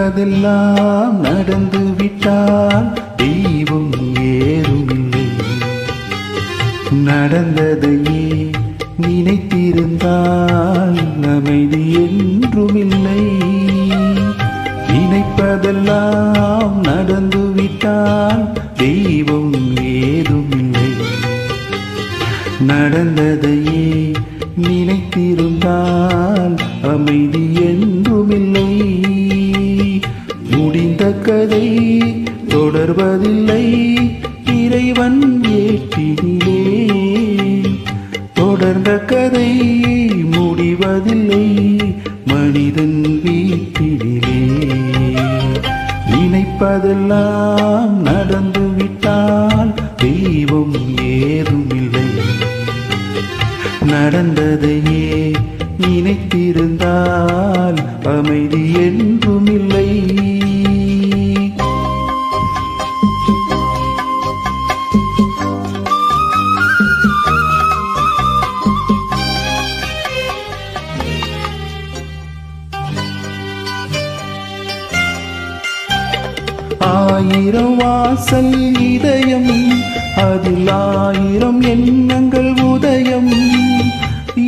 நினைப்பதெல்லாம் நடந்து விட்டால் தெய்வம் ஏதுமில்லை. நடந்ததையே நினைத்திருந்தால் அமைதி என்றுமில்லை. நினைப்பதெல்லாம் நடந்து விட்டால் தெய்வம் ஏதுமில்லை. நடந்ததையே நினைத்திருந்தால் அமைதி என்றுமில்லை. முடிந்த கதை தொடர்வதில்லை இறைவன் ஏற்றினிலே. தொடர்ந்த கதை முடிவதில்லை மனிதன் வீட்டினிலே. நினைப்பதெல்லாம் நடந்து விட்டால் தெய்வம் ஏதுமில்லை. நடந்ததையே நினைத்திருந்தால் அமைதி என்றுமில்லை. ஆயிரம் வாசல் இதயம், அதில் ஆயிரம் எண்ணங்கள் உதயம்.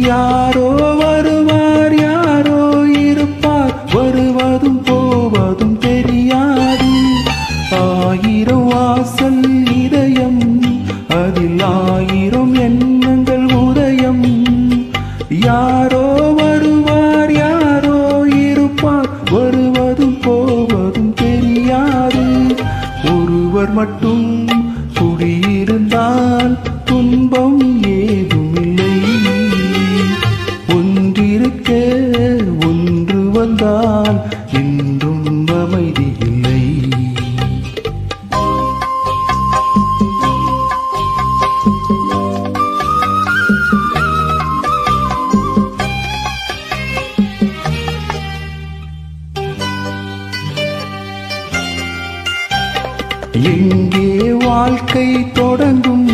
யாரோ வருவார், யாரோ இருப்பார், வருவதும் போவதும் தெரியாது. ஆயிரம் வாசல் இதயம், அதில் ஆயிரம் எண்ணங்கள் உதயம். யாரோ வருவார், யாரோ இருப்பார், வருவதும் போவதும் தெரியாது. ஒருவர் மட்டும் குடியிருந்தால் துன்பம் ஏதுமில்லை. ஒன்றிருக்க ஒன்று வந்தால் என்றும் அமைதி இல்லை. எங்கே வாழ்க்கை தொடங்கும்,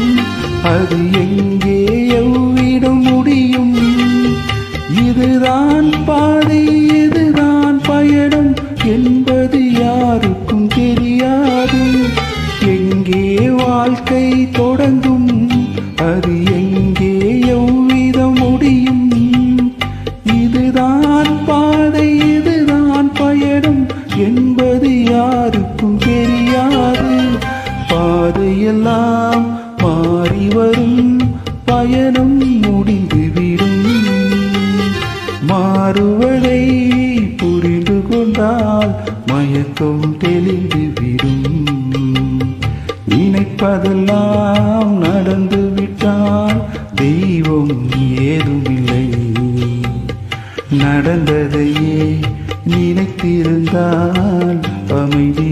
அது எங்கே எவ்விடம் முடியும்? இதுதான் பாதை, இதுதான் பயணம் என்பது யாருக்கும் தெரியாது. எங்கே வாழ்க்கை தொடங்கும், அது எங்கே எவ்விடம் முடியும்? இதுதான் பாதை, இதுதான் பயணம் என்பது யாருக்கும் தெரியாது. பாதையெல்லாம் மாறி வரும், பயணம் முடிந்துவிடும். மாறுவதை புரிந்து கொண்டால் மயக்கம் தெளிந்துவிடும். நினைப்பதெல்லாம் நடந்து விட்டால் தெய்வம் ஏதுமில்லை. நடந்ததையே நினைத்திருந்தால் அமைதி